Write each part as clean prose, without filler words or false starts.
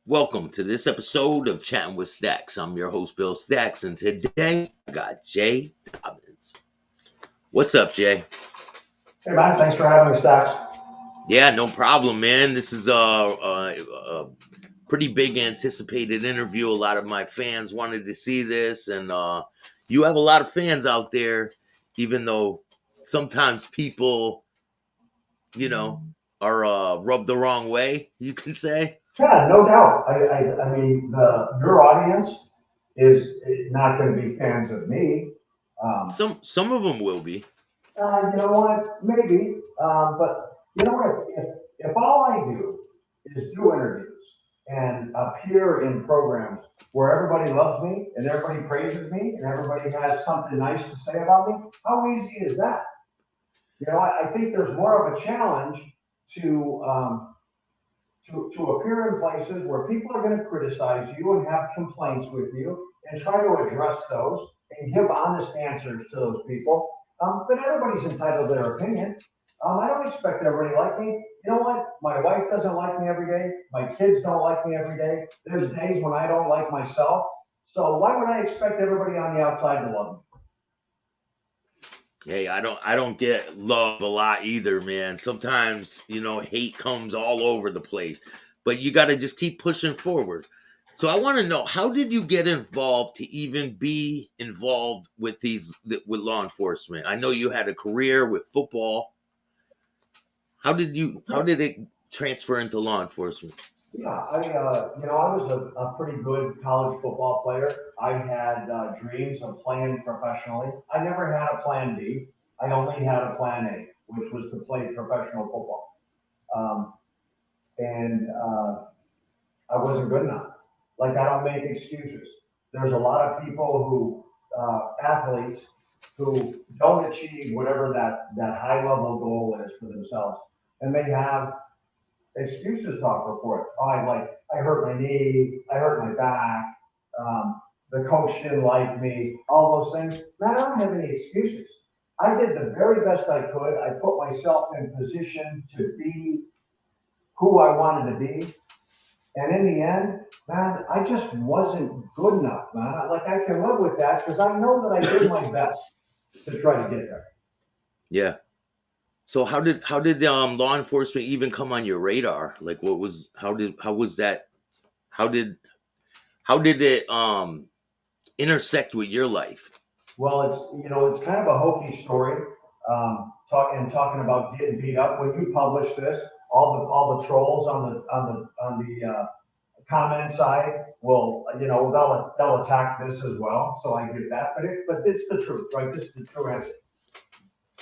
Welcome to this episode of Chatting with Staxx. I'm your host, Bill Staxx, and today I got Jay Dobyns. What's up, Jay? Hey man, thanks for having me, Staxx. Yeah, no problem, man. This is a pretty big anticipated interview. A lot of my fans wanted to see this, and you have a lot of fans out there, even though sometimes people, you know, are rubbed the wrong way, you can say. Yeah, no doubt. I mean, your audience is not going to be fans of me. Um, Some of them will be. you know what? Maybe. But you know what? If all I do is do interviews and appear in programs where everybody loves me and everybody praises me and everybody has something nice to say about me, how easy is that? I think there's more of a challenge to to appear in places where people are going to criticize you and have complaints with you and try to address those and give honest answers to those people. But everybody's entitled to their opinion. I don't expect everybody to like me. You know what? My wife doesn't like me every day. My kids don't like me every day. There's days when I don't like myself. So why would I expect everybody on the outside to love me? Hey, I don't get love a lot either, man. Sometimes, hate comes all over the place. But you got to just keep pushing forward. So I want to know, how did you get involved to even be involved with with law enforcement? I know you had a career with football. How did it transfer into law enforcement? Yeah, I was a pretty good college football player. I had dreams of playing professionally. I never had a plan B. I only had a plan A, which was to play professional football. Um, and I wasn't good enough. Like, I don't make excuses. There's a lot of people athletes, who don't achieve whatever that high level goal is for themselves. And they have excuses to offer for it. Oh, I hurt my knee, I hurt my back, the coach didn't like me, all those things. Man, I don't have any excuses. I did the very best I could. I put myself in position to be who I wanted to be. And in the end, man, I just wasn't good enough, man. I can live with that because I know that I did my best to try to get there. Yeah. So how did law enforcement even come on your radar? Like, what was how was that how did how did it intersect with your life? Well, it's kind of a hokey story. Talking about getting beat up. When you publish this, all the trolls on the comment side will, they'll attack this as well. So I get that, but it's the truth, right? This is the true answer.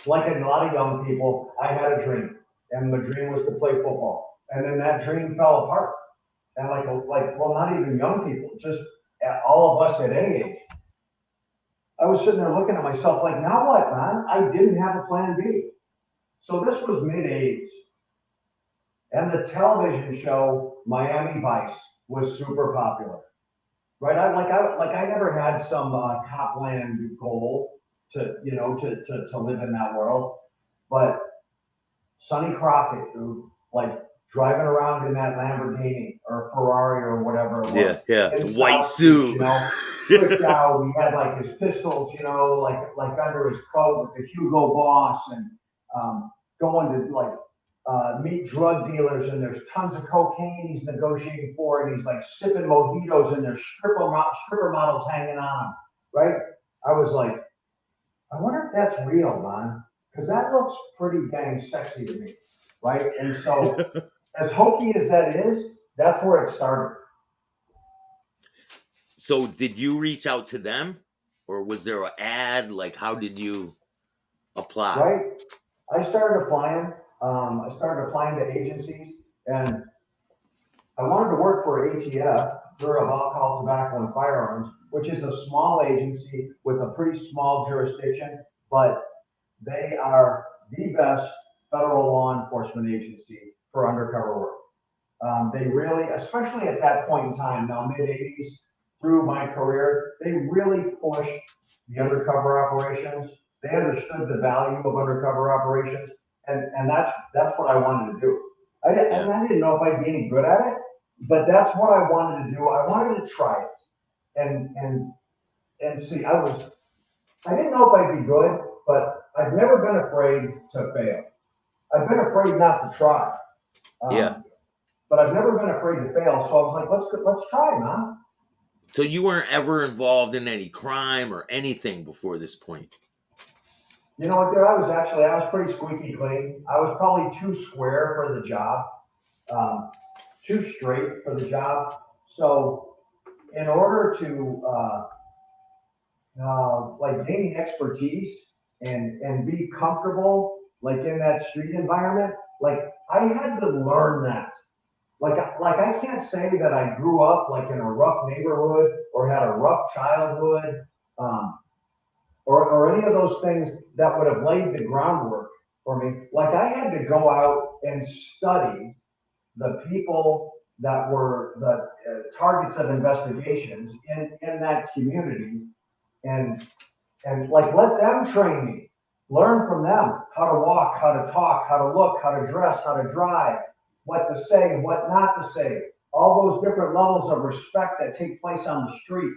Like a lot of young people, I had a dream, and the dream was to play football, and then that dream fell apart. And well, not even young people, just all of us at any age. I was sitting there looking at myself like, now what, man? I didn't have a plan B. So this was mid '80s, and the television show Miami Vice was super popular, right? I never had some Copland goal to live in that world, but Sonny Crockett, who, like, driving around in that Lamborghini or Ferrari or whatever it Yeah, was, yeah. in The white South Beach, suit. tricked out. He had like his pistols, like under his coat with the Hugo Boss, and going to meet drug dealers. And there's tons of cocaine he's negotiating for, and he's like sipping mojitos, and there's stripper models hanging on him, right? I was like, I wonder if that's real, man, because that looks pretty dang sexy to me, right? And so, as hokey as that is, that's where it started, So did you reach out to them, or was there an ad? Like, how did you apply? right? I started applying. I started applying to agencies, and I wanted to work for ATF, Bureau of Alcohol, Tobacco, and Firearms, which is a small agency with a pretty small jurisdiction, but they are the best federal law enforcement agency for undercover work. They really, especially at that point in time, now mid '80s through my career, they really pushed the undercover operations. They understood the value of undercover operations, and that's what I wanted to do. Yeah. I didn't know if I'd be any good at it, but that's what I wanted to do. I wanted to try it and see. I didn't know if I'd be good, but I've never been afraid to fail. I've been afraid not to try, Yeah. um, but I've never been afraid to fail. So I was like, let's try, man. So you weren't ever involved in any crime or anything before this point? You know what, dude? I was pretty squeaky clean. I was probably too square for the job, um, too straight for the job. So in order to like gain the expertise and be comfortable like in that street environment, like I had to learn that. Like I can't say that I grew up like in a rough neighborhood or had a rough childhood, um, or any of those things that would have laid the groundwork for me. Like I had to go out and study the people that were the targets of investigations in that community, and like let them train me, learn from them how to walk, how to talk, how to look, how to dress, how to drive, what to say, what not to say, all those different levels of respect that take place on the street,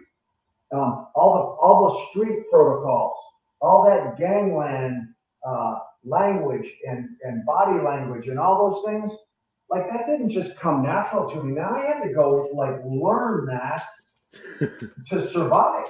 all the street protocols, all that gangland language and body language and all those things. Like that didn't just come natural to me. Now I had to go like learn that to survive.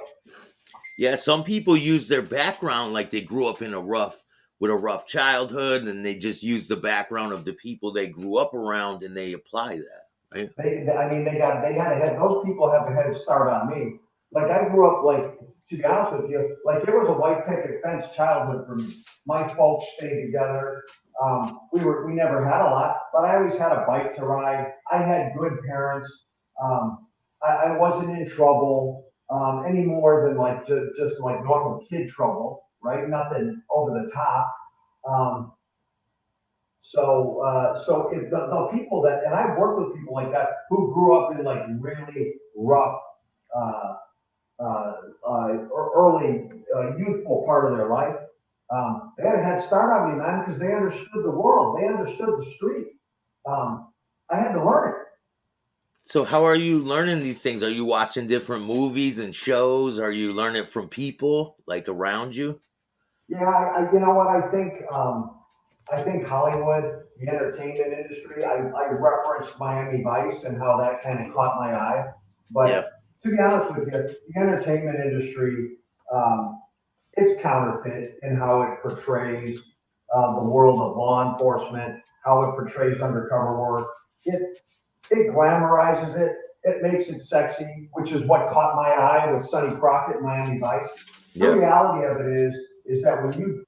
Yeah, some people use their background like they grew up in a rough with a rough childhood, and they just use the background of the people they grew up around and they apply that, right? I mean, they had a head. Those people have a head start on me. Like I grew up, like to be honest with you, like it was a white picket fence childhood for me. My folks stayed together. We never had a lot, but I always had a bike to ride. I had good parents. I wasn't in trouble any more than like just like normal kid trouble, right? Nothing over the top. Um, so if the people that, and I've worked with people like that who grew up in like really rough, uh, early youthful part of their life, they had a head start on me, man, because they understood the world, they understood the street. Um, I had to learn it. So how are you learning these things? Are you watching different movies and shows? Are you learning from people like around you? Yeah, you know what I think Hollywood, the entertainment industry. I referenced Miami Vice and how that kind of caught my eye. Yeah. But to be honest with you, the entertainment industry, um, it's counterfeit in how it portrays the world of law enforcement, how it portrays undercover work. It it glamorizes it. It makes it sexy, which is what caught my eye with Sonny Crockett in Miami Vice. The Yeah. reality of it is that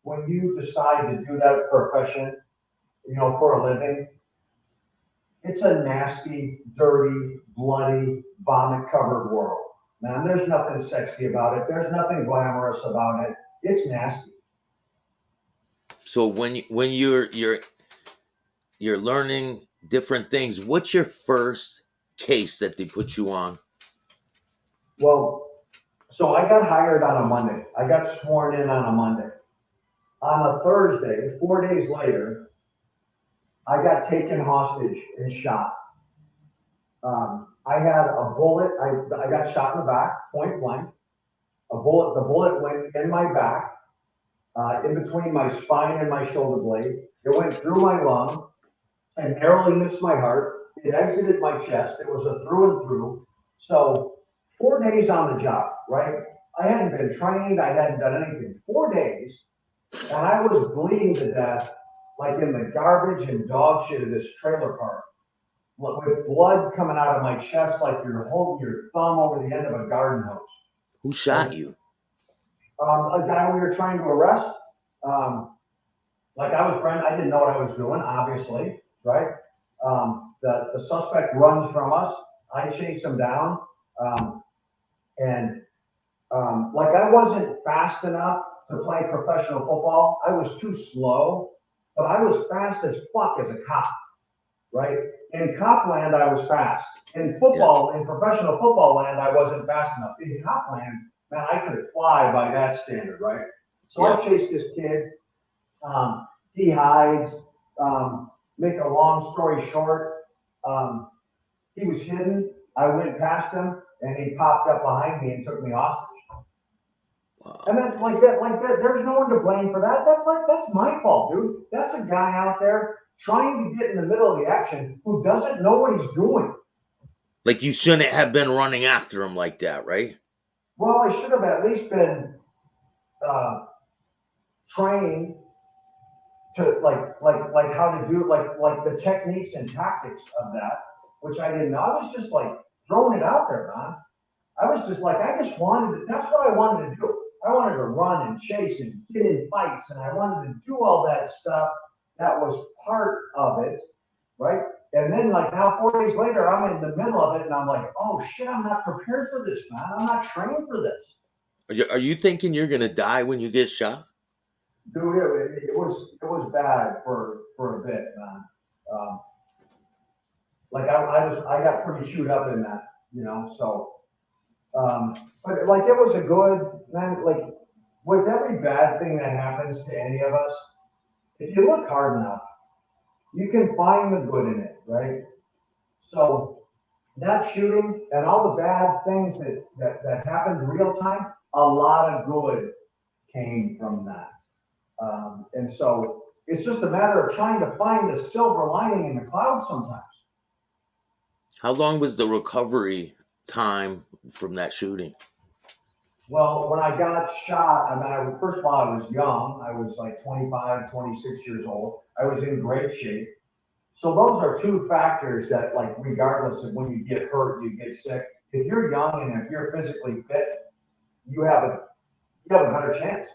when you decide to do that profession, you know, for a living, it's a nasty, dirty, bloody, vomit-covered world. Man, there's nothing sexy about it. There's nothing glamorous about it. It's nasty. So when you're learning different things, what's your first case that they put you on? Well, so I got hired on a Monday. I got sworn in on a Monday. On a Thursday, 4 days later, I got taken hostage and shot. I had a bullet. I got shot in the back, point blank. The bullet went in my back, in between my spine and my shoulder blade. It went through my lung and narrowly missed my heart. It exited my chest. It was a through and through. So 4 days on the job, right? I hadn't been trained. I hadn't done anything. 4 days, and I was bleeding to death, like in the garbage and dog shit of this trailer park, with blood coming out of my chest, like you're holding your thumb over the end of a garden hose. Who shot And you? a guy we were trying to arrest, um, like I was trying, I didn't know what I was doing, obviously, right? The suspect runs from us. I chase him down, um, and like I wasn't fast enough to play professional football. I was too slow, but I was fast as fuck as a cop, right? In cop land, I was fast. In Yeah. football, in professional football land, I wasn't fast enough. In cop land, man, I could fly by that standard, right? So I Yeah. chased this kid. He hides. Make a long story short, um, He was hidden. I went past him, and he popped up behind me and took me hostage. And Wow, that's man. like that. There's no one to blame for that. That's my fault, dude. That's a guy out there trying to get in the middle of the action who doesn't know what he's doing. Like you shouldn't have been running after him like that, right? Well, I should have at least been uh, trained to like how to do like the techniques and tactics of that, which I didn't know. I was just like throwing it out there, man. I was just like, I just wanted to, that's what I wanted to do. I wanted to run and chase and get in fights, and I wanted to do all that stuff that was part of it, right? And then, like, now 4 days later, I'm in the middle of it, and I'm like, oh shit, I'm not prepared for this, man. I'm not trained for this. Are you thinking you're gonna die when you get shot? Dude, it was bad for a bit, man. Um, like I got pretty chewed up in that, so but like it was a good man. Like with every bad thing that happens to any of us, if you look hard enough, you can find the good in it, right? So that shooting and all the bad things that happened real time, a lot of good came from that. And so it's just a matter of trying to find the silver lining in the clouds sometimes. How long was the recovery time from that shooting? Well, when I got shot, I mean, first of all, I was young. I was like 25, 26 years old. I was in great shape. So those are two factors that, like, regardless of when you get hurt, you get sick. If you're young and if you're physically fit, you have a you have a better chance.